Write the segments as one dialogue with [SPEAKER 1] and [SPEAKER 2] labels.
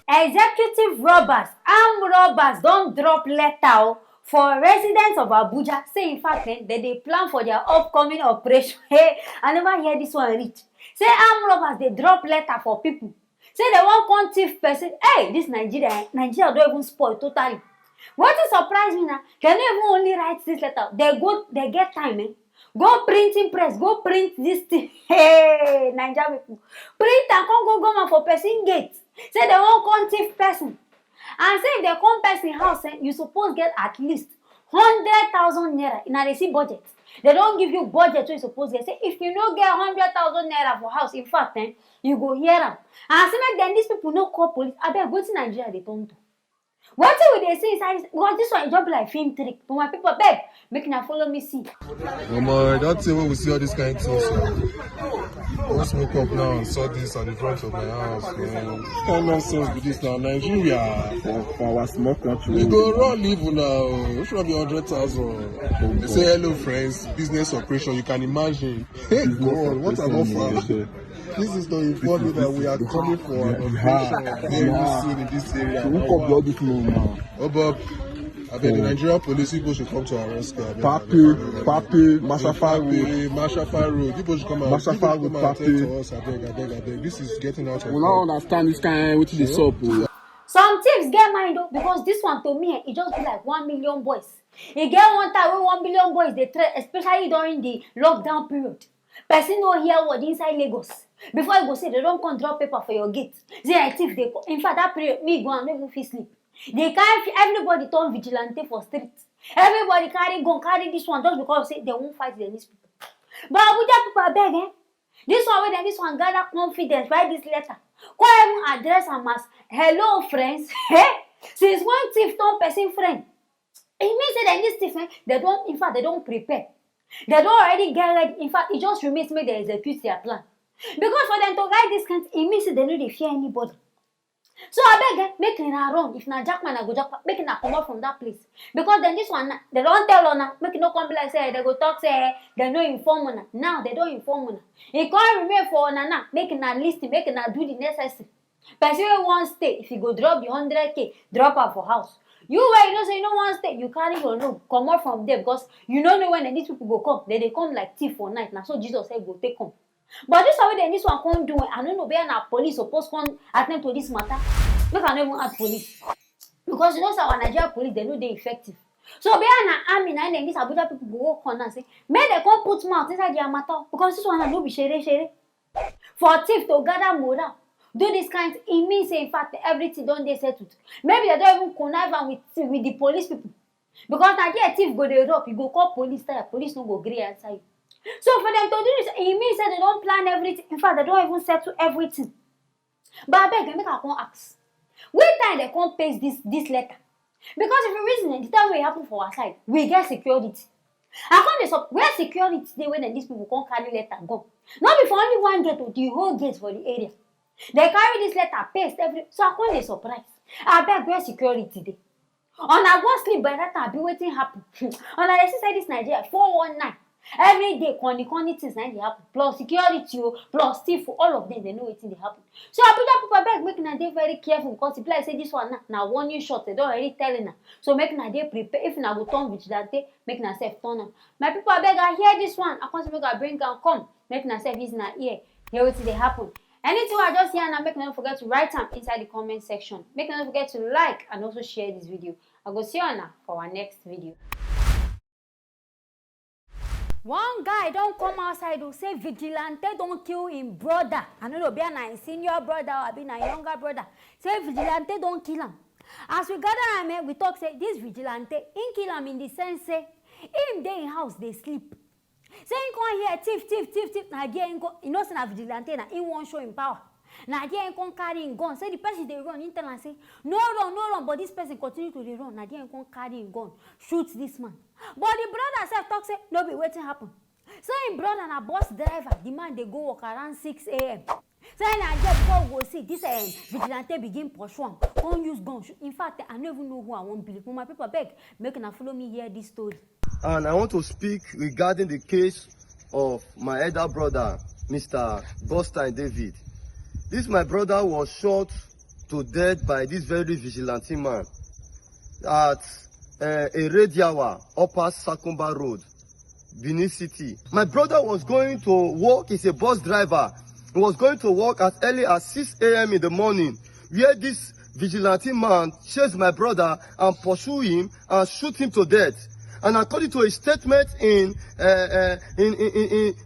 [SPEAKER 1] Executive robbers, armed robbers don't drop letter for residents of Abuja. Say in fact, they plan for their upcoming operation. Hey, I never hear this one reach. Say armed robbers, they drop letter for people. Say they want one thief person. Hey, this Nigeria don't even spoil totally. What is surprised me now? They don't even only write this letter. They get time, eh? Go printing press, go print this thing. Hey, Nigeria people. Print and come go for person gate. Say they won't come thief person. And say if they come person house, you suppose get at least 100,000 naira in a receipt budget. They don't give you budget, so you suppose get. Say if you no get 100,000 naira for house, in fact, you go hear them. And say make then these people no call police. I beg go to Nigeria, they don't do. What will they say inside? Because this one is just like film trick. But my people beg, make now follow me see.
[SPEAKER 2] That's the way we see all this kind of things. Let's wake up now and saw this at the front of my house, man. What kind of nonsense with this now? Nigeria.
[SPEAKER 3] For our small country.
[SPEAKER 2] We go run evil now. We should be 100,000. They say hello friends, business operation, you can imagine. Hey God, what an offer. This is to inform you that we are coming for an operation very soon in this area.
[SPEAKER 3] So who come all this now?
[SPEAKER 2] Oh Bob, I bet the Nigerian police people should come to our rescue.
[SPEAKER 3] Papi,
[SPEAKER 2] Mashafa Road. People should come and
[SPEAKER 3] Mashafa Road,
[SPEAKER 2] attend to us. I beg. This is getting out of
[SPEAKER 3] we don't understand this kind which is up.
[SPEAKER 1] Some thieves get mind though, because this one to me, it just be like 1 million boys. E get one time when 1 million boys they trade, especially during the lockdown period. Person no hear word inside Lagos. Before you go say they don't come drop paper for your gate. Say I thief they in fact that period me go and never fit sleep. They can't everybody turn vigilante for street. Everybody carry gun, carry this one just because say they won't fight the these people. But Abuja people beg, eh? This one gather confidence, write this letter. Go even address them as hello friends. Hey, since one thief turn person friend. It means that this thief, they don't, in fact, they don't prepare. They don't already get ready. In fact, it just remains me they execute their plan. Because for them to write this kind, it means that they don't fear anybody. So I beg, make it run. If na Jackman, I go Jackman, make it come out from that place. Because then this one, they don't tell on make it no come be like say they go talk say they no inform on. Now they don't inform on. It can't remain for na make it list, make it do the necessary. Person one stay, if you go drop the 100K, drop her for house. You where you know say you no one stay, you carry your load, come out from there because you don't know when these people go come. They come like thief for night. Now so Jesus said go take come. But this way then this one come do I don't know where na police supposed come attend to this matter. Make I no even add police. Because you know our Nigeria police they know they effective. So be na army na then this Abuja people go work on and say, may they come put mouth inside their matter because this one no be shere. For thief to gather morale. Do this kind, it means in fact everything don't they settled. Maybe they don't even connive with the police people. Because now the thief go they rob, you go call police there, police no go agree answer you. So for them to do this, it means that they don't plan everything. In fact, they don't even settle everything. But I beg, make I come ask. Which time they come paste this letter? Because if you reason the time will happen for our side, we get security. I can't where security they when these people come carry letter go. Not before only one gate or the whole gate for the area. They carry this letter, paste every so I can't surprise. I beg where security dey. On I go sleep by that time, I be waiting happen. On I see this Nigeria 419. Every day, conny things they happen. Plus security, plus thief, all of them they know wetin dey happen. So Abuja people beg make na dey very careful because if like say this one na warning shot, they don't already telling na. So make na dey prepare. If na go turn vigilante, make na self turn am. My people beg I hear this one. I can't make I bring am come. Make na self is na ear. Hear wetin dey happen. Anything I just hear now, make no forget to write them inside the comment section. Make no forget to like and also share this video. I go see you now for our next video. One guy don't come outside to say vigilante don't kill him brother. I know be a senior brother or be a younger brother. Say vigilante don't kill him. As we gather him, we talk say this vigilante in kill him in the sense say him dey in house they sleep. Say he come here thief. Now there he go. You know say na vigilante na he won't show him power. Now there he come carry him gun. Say the person they run. He tell and say no run. But this person continue to dey run. Now there he come carry him gun. Shoot this man. But the brother self talk say no be wetin happen. Say him brother na bus driver. The man they go work around 6 a.m. Say na there before we go see this vigilante begin pursue am. Come use gun. In fact I don't even know who I won't believe. But my people beg make una follow me hear this story.
[SPEAKER 4] And I want to speak regarding the case of my elder brother, Mr. Boston David. This my brother was shot to death by this very vigilante man at Erediawa, Upper Sakumba Road, Benin City. My brother was going to work. He's a bus driver. He was going to work as early as 6 a.m. in the morning, where this vigilante man chased my brother and pursued him and shoot him to death. And according to a statement in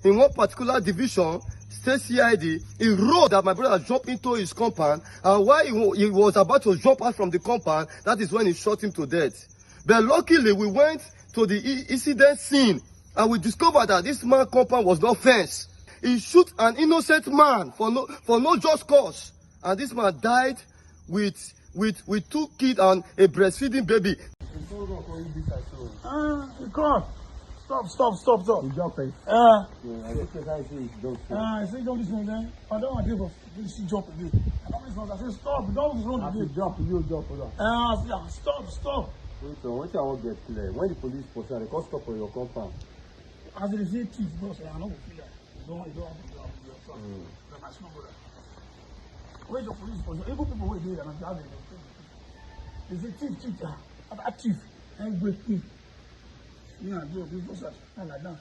[SPEAKER 4] one particular division, State CID, he wrote that my brother jumped into his compound, and while he was about to jump out from the compound, that is when he shot him to death. But luckily, we went to the incident scene, and we discovered that this man's compound was not fenced. He shot an innocent man for no just cause, and this man died with 2 kids and a breastfeeding baby.
[SPEAKER 5] Come. Stop.
[SPEAKER 3] You jump it.
[SPEAKER 5] I say don't listen then. I don't want to give up. This jump again. I don't listen. I say stop. Don't run again.
[SPEAKER 3] Jump.
[SPEAKER 5] Stop.
[SPEAKER 6] Wait, so what I want to get clear, when the police pursue, they can't stop for your compound.
[SPEAKER 5] As they say, chief, boss, I know feel that. You don't my small brother. When the police pursue, even people wait there and have they say chief, that chief, and break me. Me and Joe, we both are like that.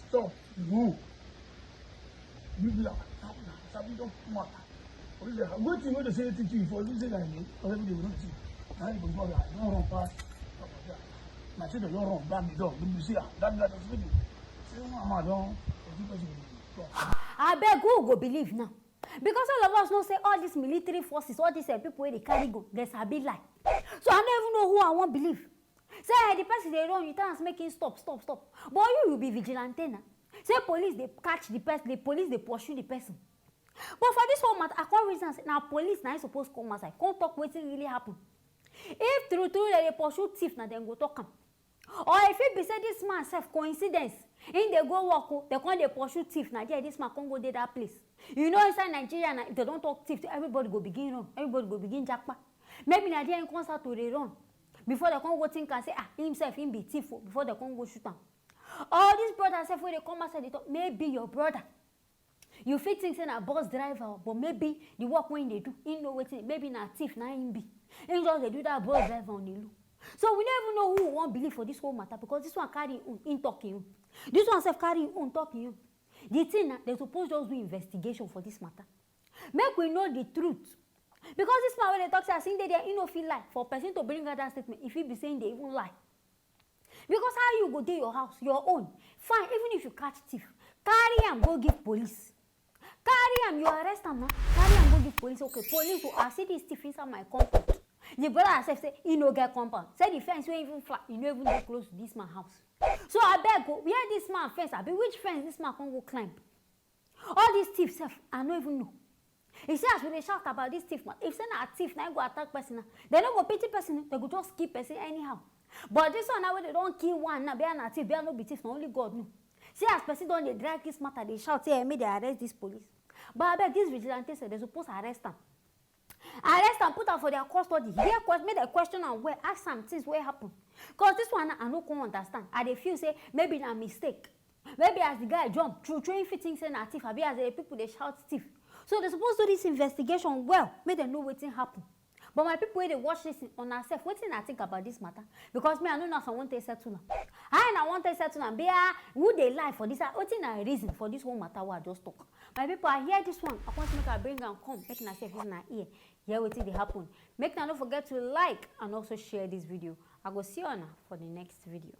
[SPEAKER 5] Stop. No. You be like, we don't matter. What you want to say to chief for this thing I need, or every day we don't see. I don't run past. My children don't run back the door. You see that is video. Say, Mama, don't.
[SPEAKER 1] I beg who go believe now. Because all of us know say all these military forces, all these people where they carry go, there's a big lie. So I don't even know who I won't believe. Say the person they run, you tell us making stop. But you will be vigilante now. Say police they catch the person, the police they pursue the person. But for this whole matter, I can't reason say now police now supposed to come outside. Can't talk what really happen. If true they pursue thief now then go talk am. Or if it be say this man self coincidence, in they go walk, they can't they pursue thief now there this man can't go there that place. You know inside Nigeria now, if they don't talk thief, everybody go begin run, everybody go begin jackpot. Maybe Nigeria in concert to they run. Before they can go think and say, himself, him be thief, before they can go shoot him. All these brothers, when they come outside, they talk, maybe your brother. You fit think say a bus driver, but maybe the work when they do, he know what maybe na thief, na him be. And just they do that bus driver on the loop. So we never know who won't believe for this whole matter, because this one carry in talking you. This one self carry on talking you. The thing they suppose just do investigation for this matter. Make we know the truth. Because this man when they talk say I think they no feel lie for person to bring out that statement if he be saying they even lie. Because how you go to your house, your own, fine, even if you catch thief, carry him go give police. Carry him, you arrest him now. Carry him go give police. Okay, police will see this thief inside my compound. The brother herself say he no get compound. Say the fence won't even flat, you no even go close to this man house. So I beg go, where this man fence? I be which fence this man can go climb? All these thieves self, I don't even know. He says when they shout about this thief man, if say na thief now go attack person, they don't go pity person, they go just keep person anyhow. But this one now when they don't kill one, now they are not thief, they are no be thief, now only God know. See as person don't they drag this matter, they shout, say, may they arrest this police. But I beg this vigilante say they supposed to arrest them. Arrest and put her for their custody. Make a question and where ask some things where happen. Because this one I no can understand. I dey feel say maybe na mistake. Maybe as the guy jump through fitting say na thief, abi as the people they shout thief. So they supposed to do this investigation well, make them know what happen. But my people when they watch this on ourselves, what I think about this matter? Because me I know I want to settle now. I want to settle now. Be who they lie for this? What is the reason for this whole matter? What I just talk. My people, I hear this one. I want to make a bring and come. Make na say in ear. Hear what they happen. Make now don't forget to like and also share this video. I go see you now for the next video.